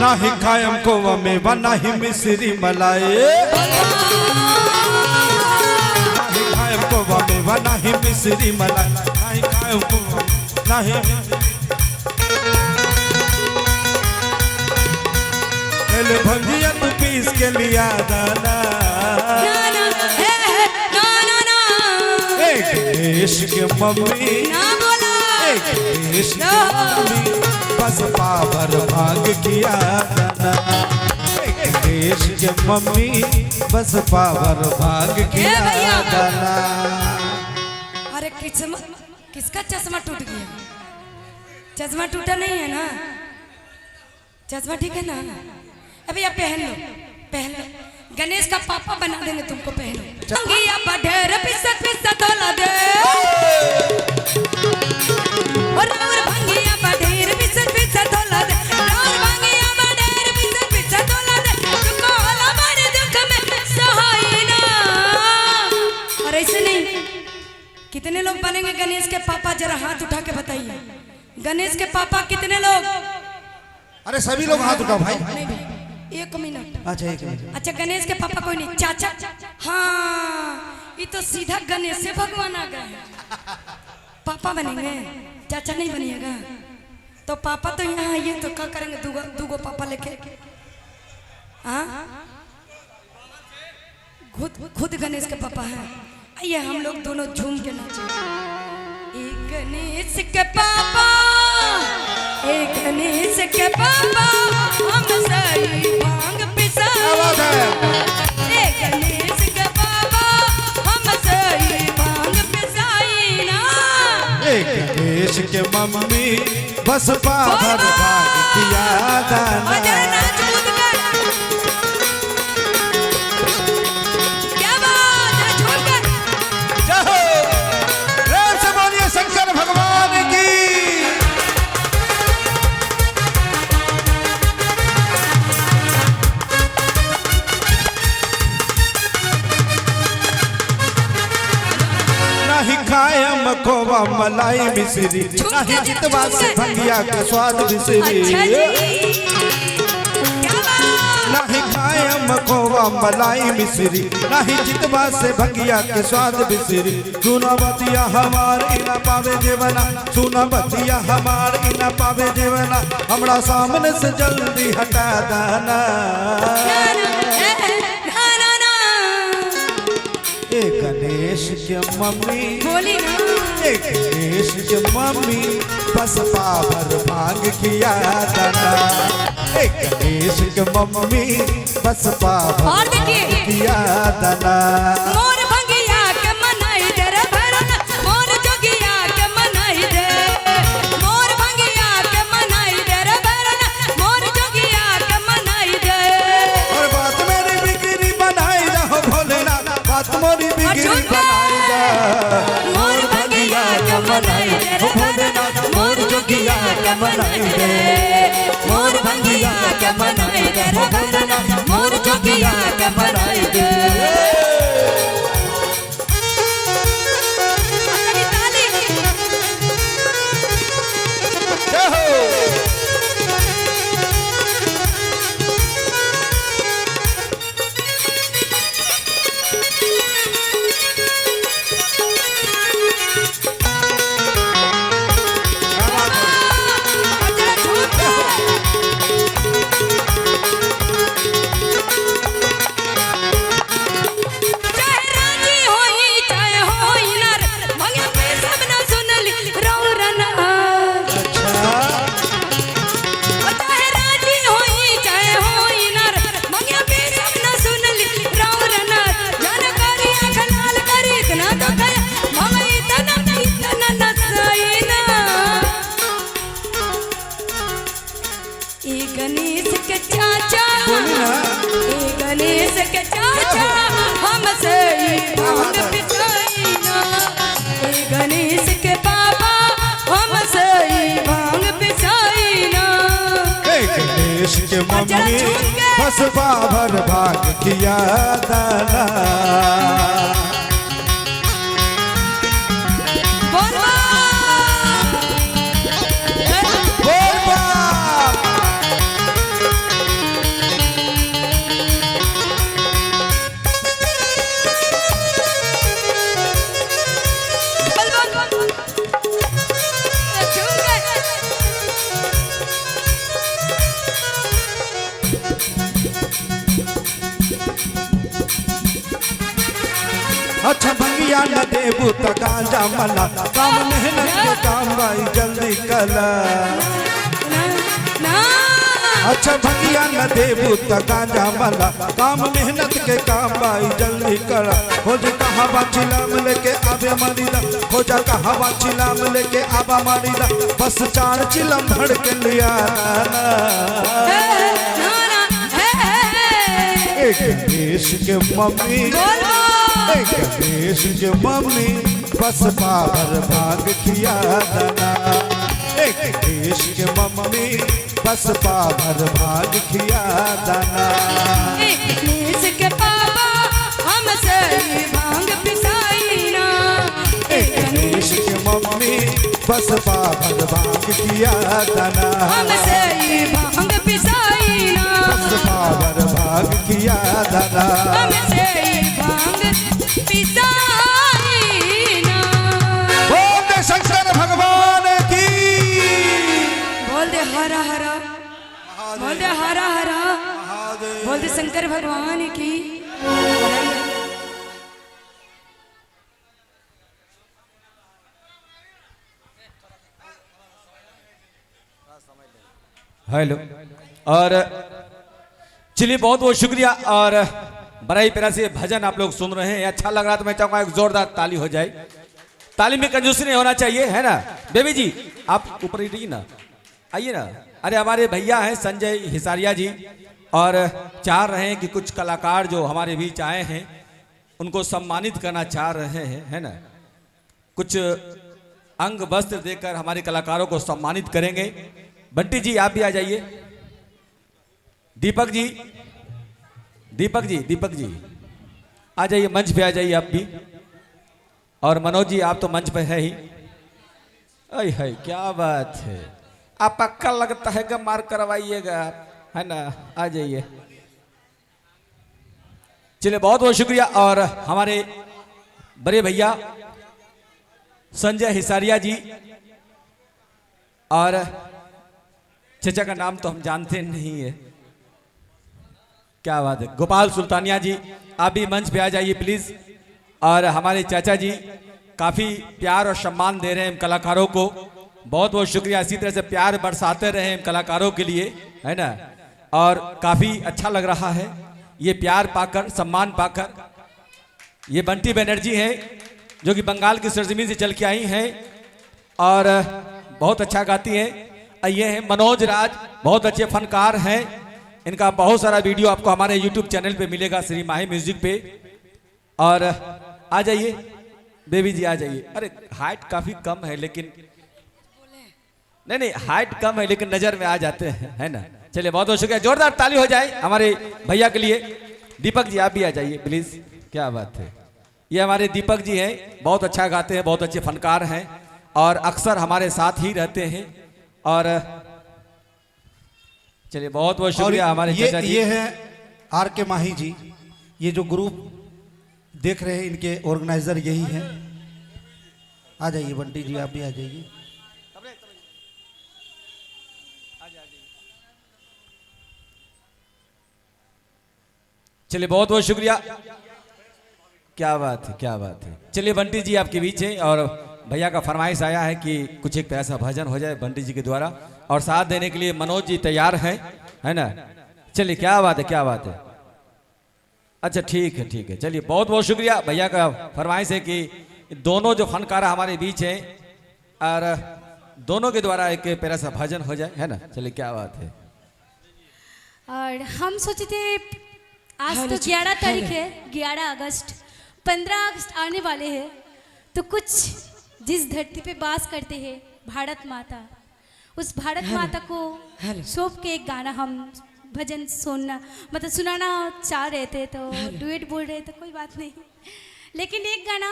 नाही खायम कोवा मेवा नाही मिश्री मलाई नाही खायम कोवा मेवा नाही मिश्री मलाई नाही खायम कोवा नहीं भंगिया तू पीस के लिया दाना एक देश के मम्मी एक देश की मम्मी बस पावर भाग किया दाना एक देश के मम्मी बस पावर भाग किया दाना। अरे किसका चश्मा टूट गया? चश्मा टूटा नहीं है ना? चश्मा ठीक है ना? अभी आप पहन लो, पहन लो। गणेश का पापा बना देंगे तुमको, पहनो। भंगिया बढ़ेर पिसत पिसत होला दे और भंगिया बढ़ेर पिसत पिसत होला दे और भंगिया बढ़ेर पिसत पिसत होला दे तुमको होला बड़े दुख में सहाय ना। और ऐसे नहीं, कितने लोग बनेंगे गणेश के पापा? जरा हाथ उठा के बताइए, गणेश के पापा कितने लोग? अरे सभी लोग हाथ उठाओ भाई। एक मिनट। अच्छा एक मिनट। अच्छा गणेश के पापा कोई नहीं? चाचा? हाँ, ये तो सीधा गणेश से भगवान आ गए। पापा बनेंगे, चाचा नहीं बनिएगा? तो पापा तो यहाँ आइए, तो क्या करेंगे? दूगो पापा लेके। हाँ, खुद गणेश के पापा हैं। आइए हम लोग दोनों झूम के नाचे। एक गणेश के पापा, एक गणेश के पापा, हम सही भांग पिसाई। एक गणेश के पापा, हम सही भांग पिसाई ना। एक देश के मम्मी बस पावर भाग किया दाना। क्या बात है, झूम कर। जय प्रेम से बोलिए शंकर भगवान की। नहीं खायम खोवा मलाई मिश्री नहीं जितवा से भंगिया के स्वाद मिश्री। नहीं खायम खोवा मलाई मिश्री नहीं जितवा से भंगिया के स्वाद मिश्री। सुना बतिया हमार इना पावे जेवना, सुना बतिया हमार इना पावे जेवना, हमरा सामने से जल्दी हटा दाना। एक गणेश के मम्मी बोली ना, एक गणेश के मम्मी बस पावर भाग किया दाना। एक गणेश के मम्मी बस पावर किया दाना। मोर भंगिया के मनाई दे रे भरना, मोर जोगिया के मनाई दे। मोर भंगिया के मनाई दे रे भरना, मोर जोगिया के मनाई दे। और बात मेरी बिगड़ी बनाई जा हो भोलेनाथ, बात मोरी बिगड़ी बनाई जा। मोर भंगिया के मनाई दे रे भरना, मोर जोगिया के मनाई दे। मोर भंगिया के मनाई दे रे भरना, मोर जोगिया के मनाई दे। गणेश के चाचा, गणेश के चाचा, हमसे भांग पिसाई ना। गणेश के पापा, हमसे भांग पिसाई ना। गणेश के मम्मी बस पावर भाग किया दाना। अच्छा भंगिया न देबू त गांजा मला काम मेहनत के काम भाई जल्दी कला अच्छा भंगिया न देबू त गांजा मला काम मेहनत के काम भाई जल्दी करा खोज कहावा चिलाम लेके आवे मारीदा खोजा कहावा चिलाम लेके आवा मारीदा बस 4 चिलम भर के लिया एक देश के मम्मी एक देश के मम्मी बस पावर भाग किया दाना एक देश के मम्मी बस पावर भाग किया दाना एक देश के पापा हमसे भांग पिसाई ना एक देश के मम्मी बस पावर भाग किया दाना हमसे भांग पिसाई ना बस पावर भाग किया दाना हमसे भांग पिसाई ना बोल दे शंकर भगवान की बोल दे हरा हरा बोल दे हरा हरा बोल दे शंकर भगवान की हेलो और चलिए बहुत बहुत शुक्रिया और बड़ा ही प्यारा से भजन आप लोग सुन रहे हैं अच्छा लग रहा तो मैं चाहूंगा एक जोरदार ताली हो जाए ताली में कंजूसी नहीं होना चाहिए है ना बेबी जी आप ऊपर ही रहिए ना आइए ना अरे हमारे भैया हैं संजय हिसारिया जी और चाह रहे हैं कि कुछ कलाकार जो हमारे बीच आए हैं उनको सम्मानित करना चाह रहे हैं है ना कुछ अंग वस्त्र देकर हमारे कलाकारों को सम्मानित करेंगे बंटी जी आप भी आ जाइए दीपक जी आ जाइए मंच पे आ जाइए आप भी और मनोज जी आप तो मंच पे है ही अय है क्या बात है आप पक्का लगता है कि मार करवाइएगा है ना आ जाइए चलिए बहुत बहुत शुक्रिया और हमारे बड़े भैया संजय हिसारिया जी और चचा का नाम तो हम जानते नहीं है क्या बात है गोपाल सुल्तानिया जी आप भी मंच पे आ जाइए प्लीज और हमारे चाचा जी काफी प्यार और सम्मान दे रहे हैं कलाकारों को बहुत बहुत शुक्रिया इसी तरह से प्यार बरसाते रहे हैं कलाकारों के लिए है ना और काफी अच्छा लग रहा है ये प्यार पाकर सम्मान पाकर ये बंटी बनर्जी हैं जो कि बंगाल की सरजमीन से चल के आई हैं और बहुत अच्छा गाती हैं ये हैं मनोज राज बहुत अच्छे फनकार हैं इनका बहुत सारा वीडियो आपको हमारे YouTube चैनल पे मिलेगा श्री माही म्यूजिक पे और आ जाइए बेबी जी आ जाइए अरे हाइट काफी कम है लेकिन नहीं हाइट कम है लेकिन नजर में आ जाते हैं है ना चलिए बहुत बहुत शुक्रिया जोरदार ताली हो जाए हमारे भैया के लिए दीपक जी आप भी आ जाइए प्लीज क्या बात है ये हमारे दीपक जी हैं बहुत अच्छा गाते हैं बहुत अच्छे फनकार हैं और अक्सर हमारे साथ ही रहते हैं और चलिए बहुत बहुत शुक्रिया हमारे चाचा जी ये है आर के माही जी ये जो ग्रुप देख रहे हैं इनके ऑर्गेनाइजर यही हैं आ जाइए बंटी जी आप भी आ जाइए चलिए बहुत बहुत शुक्रिया क्या बात है चलिए बंटी जी आपके बीच हैं और भैया का फरमाइश आया है कि कुछ एक ऐसा भजन हो जाए बंटी जी के द्वारा और साथ देने के लिए मनोज जी तैयार हैं है ना चलिए क्या बात है अच्छा ठीक है चलिए बहुत बहुत शुक्रिया भैया का फरमाइश है कि दोनों जो फनकार हमारे बीच हैं और दोनों के द्वारा एक प्यारा सा भजन हो जाए है ना चलिए क्या बात है और हम सोचे थे आज तो 11 तारीख है 11 अगस्त 15 अगस्त आने वाले हैं तो कुछ जिस धरती पे वास करते हैं भारत माता उस भारत माता को सौंप के एक गाना हम भजन सुनना मतलब सुनाना चाह रहे थे तो डुएट बोल रहे थे कोई बात नहीं लेकिन एक गाना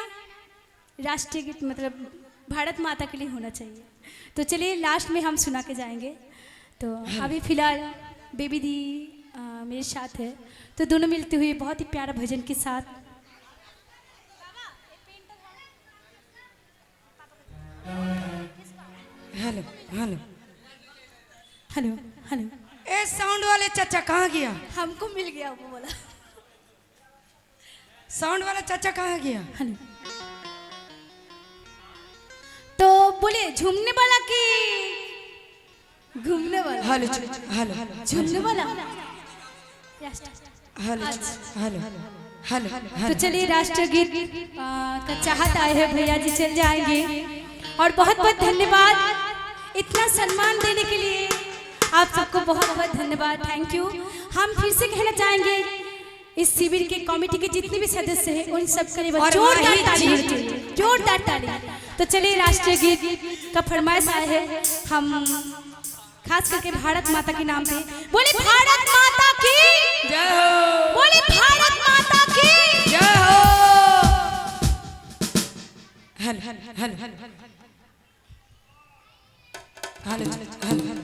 राष्ट्रीय गीत मतलब भारत माता के लिए होना चाहिए तो चलिए लास्ट में हम सुना के जाएंगे तो अभी फिलहाल बेबी दी मेरे साथ है तो दोनों मिलते हुए बहुत ही प्यारा भजन के साथ हेलो हेलो हेलो हेलो ए साउंड वाले चाचा कहाँ गया हमको मिल गया वो बोला साउंड वाला चाचा कहाँ गया? हेलो। तो बोले झूमने वाला कि घूमने वाला? हेलो हेलो झूमने वाला। हेलो हेलो हेलो तो चलिए राष्ट्रगीत का चाहत आए हैं भैया जी, चल जाएंगे। और बहुत बहुत धन्यवाद इतना सम्मान देने के लिए, आप सबको बहुत बहुत धन्यवाद, थैंक यू। हम फिर से कहना चाहेंगे इस शिविर के कमेटी के जितने भी सदस्य हैं उन सब के लिए जोरदार ताली होनी चाहिए, जोरदार ताली। तो चलिए राष्ट्रीय गीत का फरमाइश आया है, हम खास करके भारत माता के नाम पे बोले भारत माता की जय हो, बोले भारत माता की जय हो। Hello hello hello hello hello hello